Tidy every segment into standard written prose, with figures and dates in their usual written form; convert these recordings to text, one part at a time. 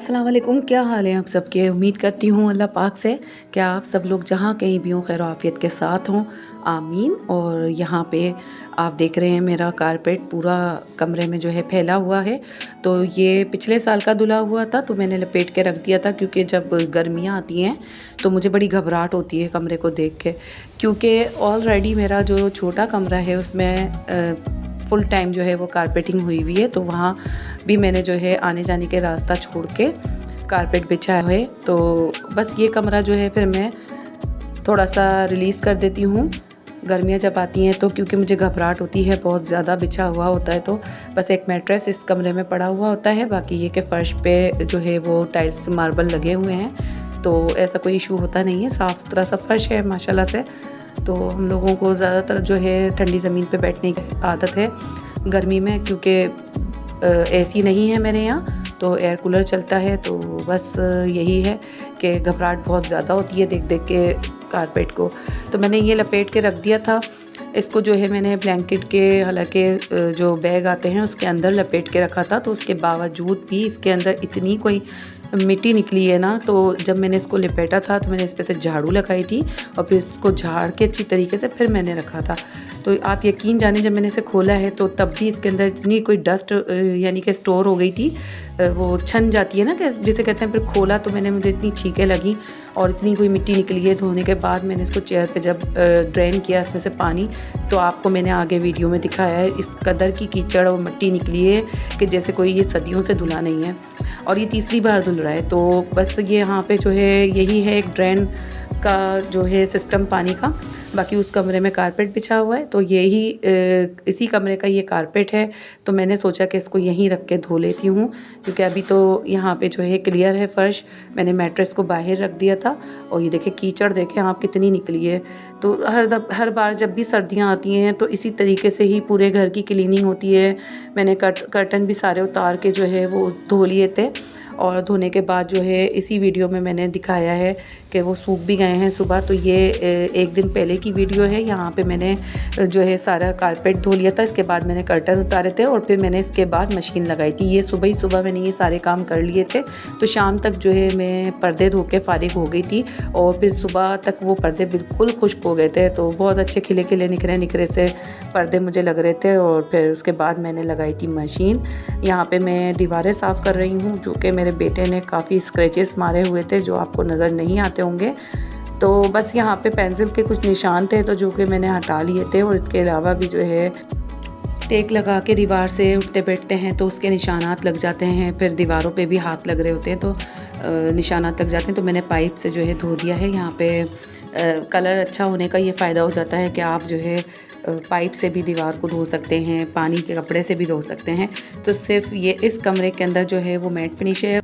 अस्सलाम वालेकुम, क्या हाल है आप सबके। उम्मीद करती हूँ अल्लाह पाक से कि आप सब लोग जहाँ कहीं भी हों खैर आफियत के साथ हों, आमीन। और यहाँ पे आप देख रहे हैं मेरा कारपेट पूरा कमरे में जो है फैला हुआ है। तो ये पिछले साल का धुला हुआ था तो मैंने लपेट के रख दिया था, क्योंकि जब गर्मियाँ आती हैं तो मुझे बड़ी घबराहट होती है कमरे को देख के, क्योंकि ऑलरेडी मेरा जो छोटा कमरा है उसमें फुल टाइम जो है वो कारपेटिंग हुई हुई है। तो वहाँ भी मैंने जो है आने जाने के रास्ता छोड़ के कारपेट बिछाया है। तो बस ये कमरा जो है फिर मैं थोड़ा सा रिलीज़ कर देती हूँ गर्मियाँ जब आती हैं तो, क्योंकि मुझे घबराहट होती है, बहुत ज़्यादा बिछा हुआ होता है। तो बस एक मैट्रेस इस कमरे में पड़ा हुआ होता है, बाकी ये कि फ़र्श पे जो है वो टाइल्स मार्बल लगे हुए हैं, तो ऐसा कोई इशू होता नहीं है। साफ़ सुथरा सा फ़र्श है माशाल्लाह से। तो हम लोगों को ज़्यादातर जो है ठंडी ज़मीन पे बैठने की आदत है गर्मी में, क्योंकि एसी नहीं है मेरे यहाँ, तो एयर कूलर चलता है। तो बस यही है कि घबराहट बहुत ज़्यादा होती है देख देख के कारपेट को। तो मैंने ये लपेट के रख दिया था इसको, जो है मैंने ब्लैंकेट के हालांकि जो बैग आते हैं उसके अंदर लपेट के रखा था। तो उसके बावजूद भी इसके अंदर इतनी कोई मिट्टी निकली है ना, तो जब मैंने इसको लपेटा था तो मैंने इस पे से झाड़ू लगाई थी और फिर इसको झाड़ के अच्छी तरीके से फिर मैंने रखा था। तो आप यकीन जाने जब मैंने इसे खोला है तो तब भी इसके अंदर इतनी कोई डस्ट यानी कि स्टोर हो गई थी, वो छन जाती है ना कि जिसे कहते हैं। फिर खोला तो मुझे इतनी छींकें लगी और इतनी कोई मिट्टी निकली है। धोने के बाद मैंने इसको चेयर पे जब ड्रेन किया इसमें से पानी, तो आपको मैंने आगे वीडियो में दिखाया है इस कदर की कीचड़ और मिट्टी निकली है कि जैसे कोई ये सदियों से धुला नहीं है, और ये तीसरी बार धुल रहा है। तो बस ये यहाँ पे जो है यही है एक ड्रेन का जो है सिस्टम पानी का। बाकी उस कमरे में कारपेट बिछा हुआ है, तो यही इसी कमरे का ये कारपेट है। तो मैंने सोचा कि इसको यहीं रख के धो लेती हूँ, क्योंकि अभी तो यहाँ पे जो है क्लियर है फ़र्श। मैंने मैट्रेस को बाहर रख दिया था और ये देखें कीचड़ देखें आप कितनी निकली है। तो हर बार जब भी सर्दियाँ आती हैं तो इसी तरीके से ही पूरे घर की क्लीनिंग होती है। मैंने कर्टन भी सारे उतार के जो है वो धो लिए थे, और धोने के बाद जो है इसी वीडियो में मैंने दिखाया है कि वो सूख भी गए हैं सुबह। तो ये एक दिन पहले की वीडियो है। यहाँ पे मैंने जो है सारा कारपेट धो लिया था, इसके बाद मैंने कर्टन उतारे थे और फिर मैंने इसके बाद मशीन लगाई थी। ये सुबह ही सुबह मैंने ये सारे काम कर लिए थे, तो शाम तक जो है मैं पर्दे धो के फारिग हो गई थी, और फिर सुबह तक वो पर्दे बिल्कुल खुश्क हो गए थे। तो बहुत अच्छे खिले खिले निखरे से पर्दे मुझे लग रहे थे। और फिर उसके बाद मैंने लगाई थी मशीन। यहाँ पे मैं दीवारें साफ़ कर रही हूँ, जो कि मेरे बेटे ने काफ़ी स्क्रैचेस मारे हुए थे जो आपको नज़र नहीं आते होंगे। तो बस यहाँ पे पेंसिल के कुछ निशान थे तो जो कि मैंने हटा लिए थे, और इसके अलावा भी जो है टेक लगा के दीवार से उठते बैठते हैं तो उसके निशानात लग जाते हैं, फिर दीवारों पे भी हाथ लग रहे होते हैं तो निशानात लग जाते हैं। तो मैंने पाइप से जो है धो दिया है। यहाँ पे कलर अच्छा होने का ये फ़ायदा हो जाता है कि आप जो है पाइप से भी दीवार को धो सकते हैं, पानी के कपड़े से भी धो सकते हैं। तो सिर्फ ये इस कमरे के अंदर जो है वो मैट फिनिश है।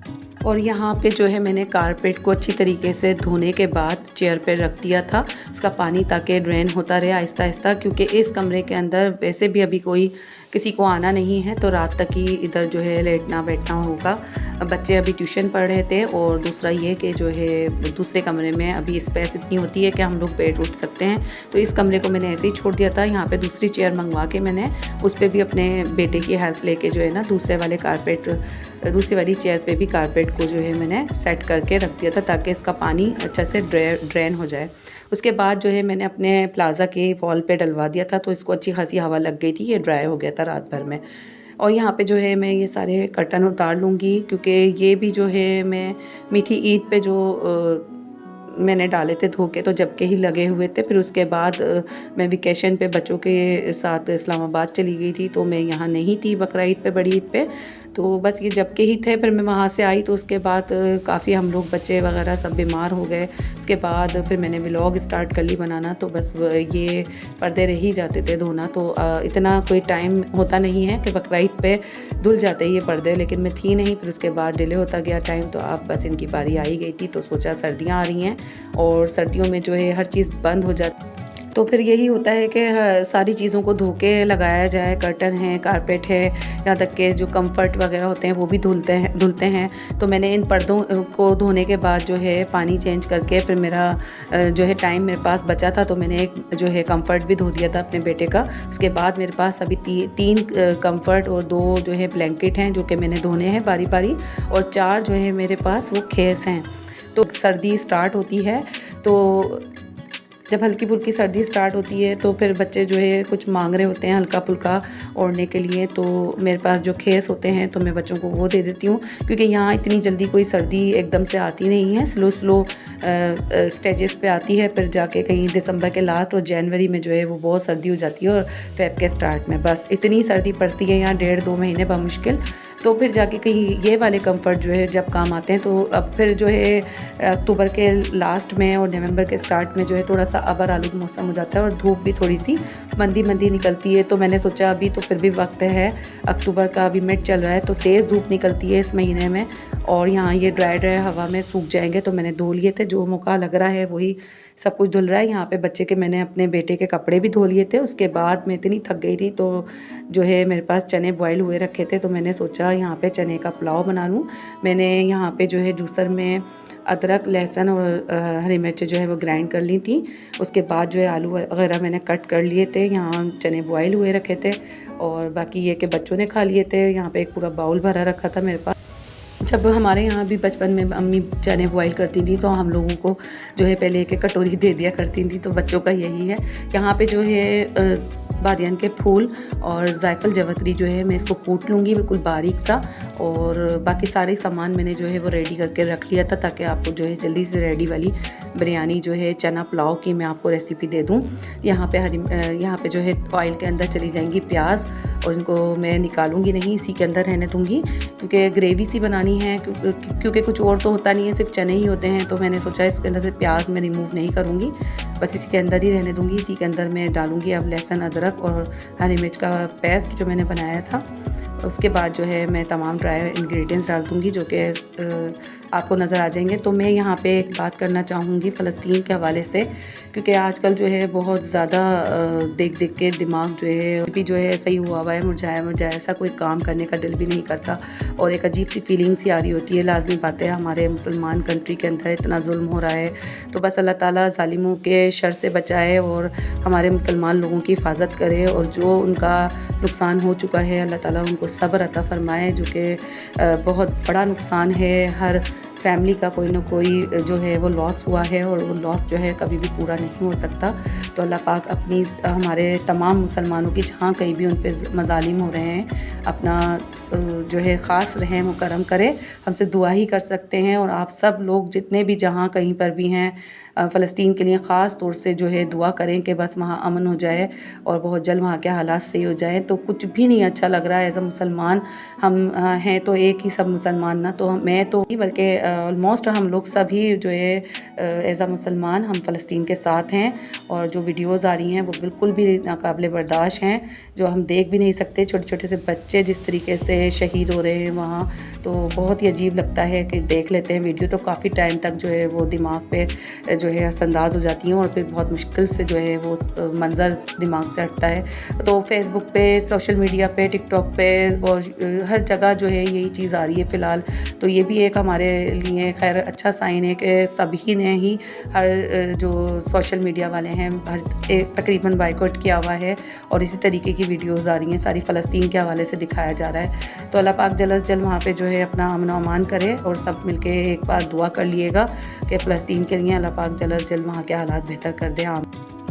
और यहाँ पे जो है मैंने कारपेट को अच्छी तरीके से धोने के बाद चेयर पे रख दिया था उसका पानी, ताकि ड्रेन होता रहे आहिस्ता आहिस्ता, क्योंकि इस कमरे के अंदर वैसे भी अभी कोई किसी को आना नहीं है, तो रात तक ही इधर जो है लेटना बैठना होगा। बच्चे अभी ट्यूशन पढ़ रहे थे, और दूसरा ये कि जो है दूसरे कमरे में अभी स्पेस इतनी होती है कि हम लोग बैठ उठ सकते हैं। तो इस कमरे को मैंने ऐसे ही छोड़ दिया था। यहाँ पे दूसरी चेयर मंगवा के मैंने उस पर भी अपने बेटे की हेल्प लेके जो है ना दूसरी वाली चेयर पे भी कारपेट को जो है मैंने सेट करके रख दिया था, ताकि इसका पानी अच्छा से ड्रेन हो जाए। उसके बाद जो है मैंने अपने प्लाज़ा के वॉल पे डलवा दिया था, तो इसको अच्छी खासी हवा लग गई थी, ये ड्राई हो गया था रात भर में। और यहाँ पे जो है मैं ये सारे कर्टन उतार लूँगी, क्योंकि ये भी जो है मैं मीठी ईद पे जो मैंने डाले थे धो के, तो जब के ही लगे हुए थे। फिर उसके बाद मैं वेकेशन पे बच्चों के साथ इस्लामाबाद चली गई थी, तो मैं यहाँ नहीं थी बकरा ईद पे, बड़ी ईद पे। तो बस ये जब के ही थे। फिर मैं वहाँ से आई तो उसके बाद काफ़ी हम लोग बच्चे वगैरह सब बीमार हो गए। उसके बाद फिर मैंने व्लॉग स्टार्ट कर ली बनाना, तो बस ये पर्दे रह ही जाते थे धोना। तो इतना कोई टाइम होता नहीं है कि बकरा ईद पे धुल जाते ये पर्दे, लेकिन मैं थी नहीं। फिर उसके बाद डिले होता गया टाइम, तो अब बस इनकी बारी आ ही गई थी। तो सोचा सर्दियाँ आ रही हैं और सर्दियों में जो है हर चीज़ बंद हो जाती, तो फिर यही होता है कि सारी चीज़ों को धो के लगाया जाए। कर्टन है, कारपेट है, यहाँ तक के जो कंफर्ट वगैरह होते हैं वो भी धुलते हैं। तो मैंने इन पर्दों को धोने के बाद जो है पानी चेंज करके फिर मेरा जो है टाइम मेरे पास बचा था, तो मैंने एक जो है कंफर्ट भी धो दिया था अपने बेटे का। उसके बाद मेरे पास अभी तीन कंफर्ट और 2 जो है ब्लैंकेट हैं जो कि मैंने धोने हैं बारी बारी, और 4 जो है मेरे पास वो खेस हैं। तो सर्दी स्टार्ट होती है, तो जब हल्की फुल्की सर्दी स्टार्ट होती है तो फिर बच्चे जो है कुछ मांग रहे होते हैं हल्का फुल्का ओढ़ने के लिए, तो मेरे पास जो खेस होते हैं तो मैं बच्चों को वो दे देती हूँ, क्योंकि यहाँ इतनी जल्दी कोई सर्दी एकदम से आती नहीं है, स्लो स्टेजेस पे आती है। फिर जाके कहीं दिसंबर के लास्ट और जनवरी में जो है वो बहुत सर्दी हो जाती है, और फेब के स्टार्ट में बस इतनी सर्दी पड़ती है यहाँ 1.5-2 महीने बमुश्किल। तो फिर जाके कहीं ये वाले कंफर्ट जो है जब काम आते हैं। तो अब फिर जो है अक्टूबर के लास्ट में और नवंबर के स्टार्ट में जो है थोड़ा सा अबर आलूद मौसम हो जाता है और धूप भी थोड़ी सी मंदी मंदी निकलती है। तो मैंने सोचा अभी तो फिर भी वक्त है, अक्टूबर का अभी मिड चल रहा है तो तेज़ धूप निकलती है इस महीने में, और यहाँ ये ड्राई हवा में सूख जाएंगे। तो मैंने धो लिए थे, जो मौका लग रहा है वही सब कुछ धुल रहा है। यहाँ पे बच्चे के मैंने अपने बेटे के कपड़े भी धो लिए थे। उसके बाद मैं इतनी थक गई थी तो जो है मेरे पास चने बॉयल हुए रखे थे, तो मैंने सोचा यहाँ पे चने का पुलाव बना लूँ। मैंने यहाँ पे जो है जूसर में अदरक, लहसुन और हरी मिर्च जो है वो ग्राइंड कर ली थी। उसके बाद जो है आलू वगैरह मैंने कट कर लिए थे। यहाँ चने बॉयल हुए रखे थे, और बाकी ये कि बच्चों ने खा लिए थे। यहाँ पे एक पूरा बाउल भरा रखा था मेरे पास। जब हमारे यहाँ भी बचपन में अम्मी चने बॉयल करती थी तो हम लोगों को जो है पहले एक कटोरी दे दिया करती थी, तो बच्चों का यही है। यहाँ पे जो है बादियान के फूल और जायफल जवतरी जो है मैं इसको कूट लूँगी बिल्कुल बारीक सा, और बाकी सारे सामान मैंने जो है वो रेडी करके रख लिया था ताकि आपको जो है जल्दी से रेडी वाली बिरयानी जो है चना पुलाव की मैं आपको रेसिपी दे दूँ। यहाँ पे जो है ऑयल के अंदर चली जाएंगी प्याज, और इनको मैं निकालूंगी नहीं, इसी के अंदर रहने दूँगी क्योंकि ग्रेवी सी बनानी है, क्योंकि कुछ और तो होता नहीं है, सिर्फ चने ही होते हैं। तो मैंने सोचा इसके अंदर से प्याज मैं रिमूव नहीं करूँगी, बस इसी के अंदर ही रहने दूँगी। इसी के अंदर मैं डालूँगी अब लहसुन, अदरक और हरी मिर्च का पेस्ट जो मैंने बनाया था। उसके बाद जो है मैं तमाम ड्राई इंग्रेडिएंट्स डाल दूँगी जो कि आपको नज़र आ जाएंगे। तो मैं यहाँ पे एक बात करना चाहूँगी फ़लस्तीन के हवाले से, क्योंकि आजकल जो है बहुत ज़्यादा देख देख के दिमाग जो है भी जो है सही हुआ है, मुरझाया ऐसा कोई काम करने का दिल भी नहीं करता, और एक अजीब सी फीलिंग सी आ रही होती है। लाजमी बात है हमारे मुसलमान कंट्री के अंदर इतना जुल्म हो रहा है, तो बस अल्लाह ताला ज़ालिमों के शर से बचाए और हमारे मुसलमान लोगों की हिफाजत करे, और जो उनका नुकसान हो चुका है अल्लाह ताला उनको सब्र अता फ़रमाए, जो कि बहुत बड़ा नुकसान है। हर फैमिली का कोई ना कोई जो है वो लॉस हुआ है, और वो लॉस जो है कभी भी पूरा नहीं हो सकता। तो अल्लाह पाक अपनी हमारे तमाम मुसलमानों की जहाँ कहीं भी उन पे मज़ालिम हो रहे हैं अपना जो है ख़ास रहम व करम करे, हमसे दुआ ही कर सकते हैं। और आप सब लोग जितने भी जहाँ कहीं पर भी हैं फ़लस्तीन के लिए ख़ास तौर से जो है दुआ करें कि बस वहाँ अमन हो जाए और बहुत जल्द वहाँ के हालात सही हो जाएं। तो कुछ भी नहीं अच्छा लग रहा है एज़ अ मुसलमान। हम हैं तो एक ही सब मुसलमान, ना तो मैं तो बल्कि ऑलमोस्ट हम लोग सभी जो है एज़ अ मुसलमान हम फ़लस्तीन के साथ हैं। और जो वीडियोज़ आ रही हैं वो बिल्कुल भी नाकाबिले बर्दाश्त हैं, जो हम देख भी नहीं सकते। छोटे छोटे से बच्चे जिस तरीके से शहीद हो रहे हैं वहाँ, तो बहुत ही अजीब लगता है कि देख लेते हैं वीडियो तो काफ़ी टाइम तक जो है वो दिमाग पे जो है असरअंदाज हो जाती हैं, और फिर बहुत मुश्किल से जो है वो मंज़र दिमाग से हटता है। तो फेसबुक पे, सोशल मीडिया पे, टिकटॉक पे और हर जगह जो है यही चीज़ आ रही है फ़िलहाल। तो ये भी एक हमारे लिए खैर अच्छा साइन है कि सभी ने ही हर जो सोशल मीडिया वाले हैं हर तकरीबन बाइकआउट किया हुआ है, और इसी तरीके की वीडियोज़ आ रही हैं सारी फ़लस्तीन के हवाले से दिखाया जा रहा है। तो अल्लाह पाक जल्द से जल्द वहाँ पे जो है अपना अमन व अमान करे, और सब मिलके एक बार दुआ कर लिएगा कि फ़लस्तीन के लिए अल्लाह पाक जल्द से जल्द वहाँ के हालात बेहतर कर दे।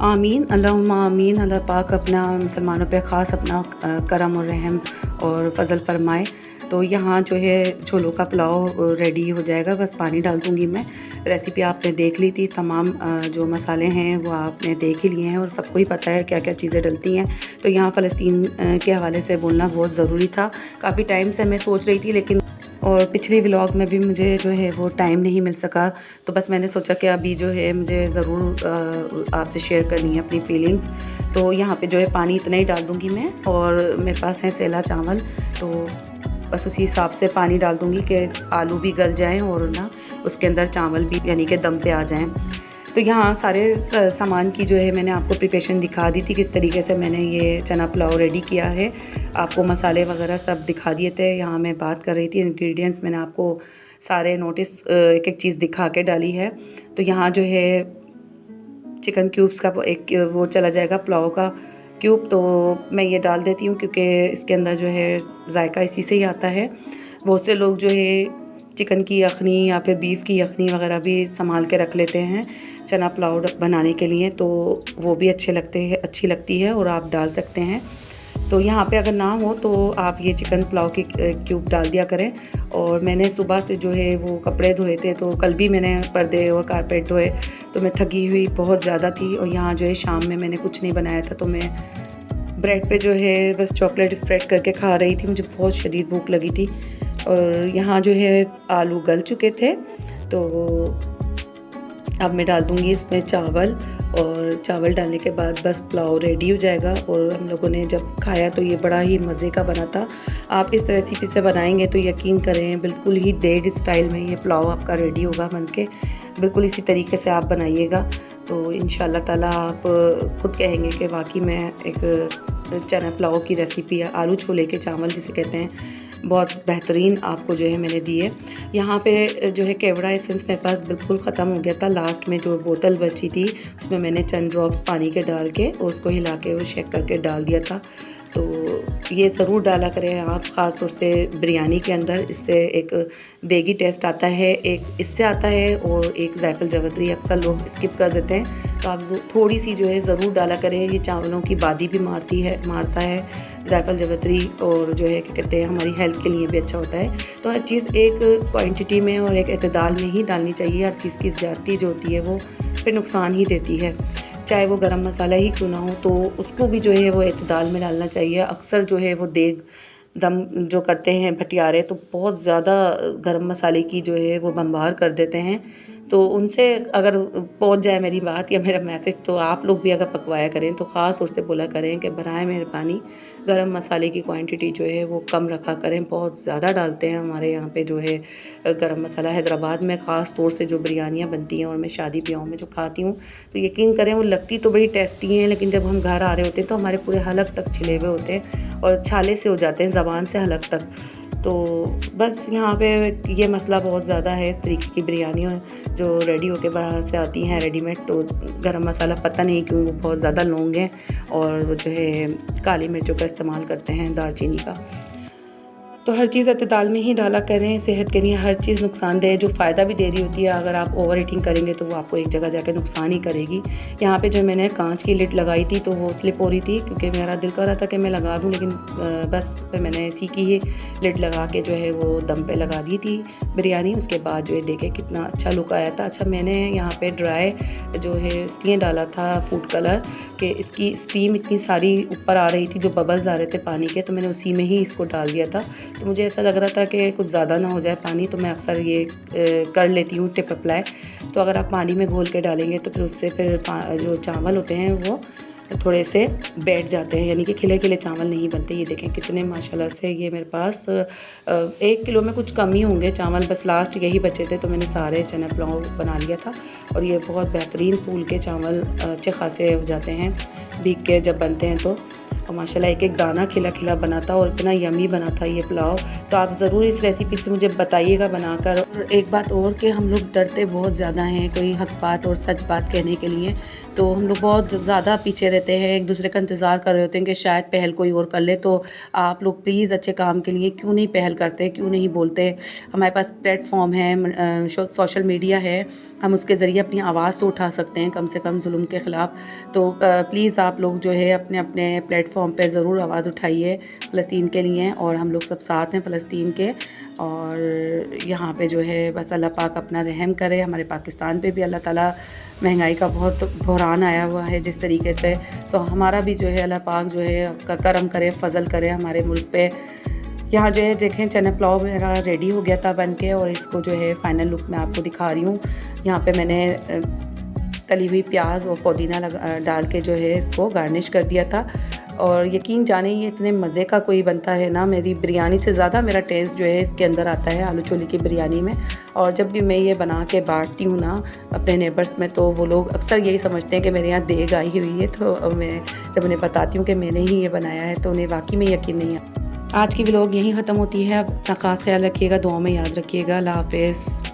आमीन, अल्लाहुम्मा आमीन। अल्लाह पाक अपना मुसलमानों पे ख़ास अपना करम और रहम और फ़ज़ल फ़रमाए। तो यहाँ जो है छोलों का पुलाव रेडी हो जाएगा, बस पानी डाल दूँगी मैं। रेसिपी आपने देख ली थी, तमाम जो मसाले हैं वो आपने देख ही लिए हैं और सबको ही पता है क्या क्या चीज़ें डलती हैं। तो यहाँ फ़लस्तीन के हवाले से बोलना बहुत ज़रूरी था। काफ़ी टाइम से मैं सोच रही थी, लेकिन और पिछले व्लॉग में भी मुझे जो है वो टाइम नहीं मिल सका, तो बस मैंने सोचा कि अभी जो है मुझे ज़रूर आपसे शेयर करनी है अपनी फीलिंग्स। तो यहाँ पे जो है पानी इतना ही डाल दूँगी मैं, और मेरे पास है सेला चावल, तो बस उसी हिसाब से पानी डाल दूँगी कि आलू भी गल जाएं और ना उसके अंदर चावल भी यानी कि दम पे आ जाएं। तो यहाँ सारे सामान की जो है मैंने आपको प्रिपरेशन दिखा दी थी, किस तरीके से मैंने ये चना पुलाव रेडी किया है। आपको मसाले वगैरह सब दिखा दिए थे। यहाँ मैं बात कर रही थी इंग्रेडिएंट्स, मैंने आपको सारे नोटिस एक एक चीज़ दिखा के डाली है। तो यहाँ जो है चिकन क्यूब्स का एक वो चला जाएगा पुलाव का क्यूब, तो मैं ये डाल देती हूँ क्योंकि इसके अंदर जो है जायका इसी से ही आता है। बहुत से लोग जो है चिकन की यखनी या फिर बीफ की यखनी वगैरह भी संभाल के रख लेते हैं चना पुलाव बनाने के लिए, तो वो भी अच्छी लगती है और आप डाल सकते हैं। तो यहाँ पे अगर ना हो तो आप ये चिकन पुलाव के क्यूब डाल दिया करें। और मैंने सुबह से जो है वो कपड़े धोए थे, तो कल भी मैंने पर्दे और कारपेट धोए, तो मैं थकी हुई बहुत ज़्यादा थी। और यहाँ जो है शाम में मैंने कुछ नहीं बनाया था, तो मैं ब्रेड पे जो है बस चॉकलेट स्प्रेड करके खा रही थी, मुझे बहुत शदीद भूख लगी थी। और यहाँ जो है आलू गल चुके थे, तो अब मैं डाल दूँगी इसमें चावल, और चावल डालने के बाद बस पुलाव रेडी हो जाएगा। और हम लोगों ने जब खाया तो ये बड़ा ही मज़े का बना था। आप इस रेसिपी से बनाएंगे तो यकीन करें बिल्कुल ही देग स्टाइल में ये पुलाव आपका रेडी होगा बन के। बिल्कुल इसी तरीके से आप बनाइएगा, तो इंशाल्लाह ताला आप ख़ुद कहेंगे कि वाकई में एक चना पुलाव की रेसिपी, आलू छोले के चावल जिसे कहते हैं, बहुत बेहतरीन आपको जो है मैंने दी है। यहाँ पे जो है केवड़ा एसेंस मेरे पास बिल्कुल ख़त्म हो गया था। लास्ट में जो बोतल बची थी उसमें मैंने चंद ड्रॉप्स पानी के डाल के उसको हिला के वो शेक करके डाल दिया था। तो ये ज़रूर डाला करें आप, ख़ास तौर से बिरयानी के अंदर। इससे एक देगी टेस्ट आता है, एक इससे आता है, और एक जायफल जावित्री अक्सर लोग स्किप कर देते हैं, तो आप थोड़ी सी जो है ज़रूर डाला करें। ये चावलों की बादी भी मारता है जायफल जावित्री, और जो है क्या कहते हैं हमारी हेल्थ के लिए भी अच्छा होता है। तो हर चीज़ एक क्वांटिटी में और एक एतदाल में ही डालनी चाहिए। हर चीज़ की ज़्यादती जो होती है वो फिर नुकसान ही देती है, चाहे वो गरम मसाला ही क्यों ना हो, तो उसको भी जो है वो एतदाल में डालना चाहिए। अक्सर जो है वो देग दम जो करते हैं भटियारे, तो बहुत ज़्यादा गरम मसाले की जो है वो बम्बार कर देते हैं। तो उनसे अगर पहुंच जाए मेरी बात या मेरा मैसेज, तो आप लोग भी अगर पकवाया करें तो ख़ास तौर से बोला करें कि बराए मेहरबानी गरम मसाले की क्वांटिटी जो है वो कम रखा करें। बहुत ज़्यादा डालते हैं हमारे यहाँ पे जो है गरम मसाला। हैदराबाद में ख़ास तौर से जो बिरयानियाँ बनती हैं और मैं शादी ब्याहों में जो खाती हूँ, तो यकीन करें वो लगती तो बड़ी टेस्टी हैं, लेकिन जब हम घर आ रहे होते हैं तो हमारे पूरे हलक तक छिले हुए होते हैं और छाले से हो जाते हैं ज़बान से हलक तक। तो बस यहाँ पे ये मसला बहुत ज़्यादा है। इस तरीके की बिरयानी जो रेडी होके बाहर से आती हैं रेडीमेड, तो गरम मसाला पता नहीं क्यों वो बहुत ज़्यादा लौंग हैं, और वो जो है काली मिर्चों का इस्तेमाल करते हैं, दालचीनी का। तो हर चीज़ एतदाल में ही डाला करें। सेहत के लिए हर चीज़ नुकसानदेह जो फ़ायदा भी दे रही होती है, अगर आप ओवर ईटिंग करेंगे तो वो आपको एक जगह जाके नुकसान ही करेगी। यहाँ पे जो मैंने कांच की लिड लगाई थी तो वो स्लिप हो रही थी, क्योंकि मेरा दिल कर रहा था कि मैं लगा दूँ, लेकिन बस फिर मैंने इसी की ही लिड लगा के जो है वो दम पे लगा दी थी बिरयानी। उसके बाद जो है देखें कितना अच्छा लुक आया था। अच्छा, मैंने यहाँ पर ड्राई जो है इसलिए डाला था फूड कलर कि इसकी स्टीम इतनी सारी ऊपर आ रही थी, जो बबल्स आ रहे थे पानी के, तो मैंने उसी में ही इसको डाल दिया था। तो मुझे ऐसा लग रहा था कि कुछ ज़्यादा ना हो जाए पानी, तो मैं अक्सर ये कर लेती हूँ टिप अप्लाई। तो अगर आप पानी में घोल के डालेंगे तो फिर उससे फिर जो चावल होते हैं वो थोड़े से बैठ जाते हैं, यानी कि खिले खिले चावल नहीं बनते। ये देखें कितने माशाल्लाह से, ये मेरे पास 1 किलो में कुछ कम ही होंगे चावल, बस लास्ट यही बचे थे, तो मैंने सारे चना पुलाव बना लिया था। और ये बहुत बेहतरीन फूल के चावल अच्छे खासे हो जाते हैं भीग के जब बनते हैं तो। और माशाल्लाह एक एक दाना खिला खिला बना था और इतना यमी बना था ये पुलाव। तो आप ज़रूर इस रेसिपी से मुझे बताइएगा बनाकर। और एक बात और कि हम लोग डरते बहुत ज़्यादा हैं कोई हक बात और सच बात कहने के लिए, तो हम लोग बहुत ज़्यादा पीछे रहते हैं, एक दूसरे का इंतज़ार कर रहे होते हैं कि शायद पहल कोई और कर ले। तो आप लोग प्लीज़ अच्छे काम के लिए क्यों नहीं पहल करते, क्यों नहीं बोलते। हमारे पास प्लेटफॉर्म है, सोशल मीडिया है, हम उसके ज़रिए अपनी आवाज़ तो उठा सकते हैं कम से कम जुल्म के ख़िलाफ़। तो प्लीज़ आप लोग जो है अपने अपने प्लेटफॉर्म पे ज़रूर आवाज़ उठाइए फ़लस्तीन के लिए, और हम लोग सब साथ हैं फ़लस्तीन के। और यहाँ पे जो है बस अल्लाह पाक अपना रहम करे। हमारे पाकिस्तान पे भी अल्लाह ताला महंगाई का बहुत बहरान आया हुआ है जिस तरीके से, तो हमारा भी जो है अल्लाह पाक जो है आपका करम करे, फ़ज़ल करे हमारे मुल्क पे। यहाँ जो है देखें चना पुलाव मेरा रेडी हो गया था बन के, और इसको जो है फ़ाइनल लुक मैं आपको दिखा रही हूँ। यहाँ पे मैंने तली हुई प्याज और पुदीना डाल के जो है इसको गार्निश कर दिया था। और यकीन जाने ये इतने मज़े का कोई बनता है ना, मेरी बिरयानी से ज़्यादा मेरा टेस्ट जो है इसके अंदर आता है आलू छोले की बिरयानी में। और जब भी मैं ये बना के बांटती हूँ ना अपने नेबर्स में, तो वो लोग अक्सर यही समझते हैं कि मेरे यहाँ देग आई हुई है। तो मैं जब उन्हें बताती हूँ कि मैंने ही ये बनाया है तो उन्हें वाकई में यकीन नहीं आता। आज की व्लॉग यहीं ख़त्म होती है। अपना ख़ास ख्याल रखिएगा, दुआ में याद रखिएगा। अल्लाह हाफ़िज़।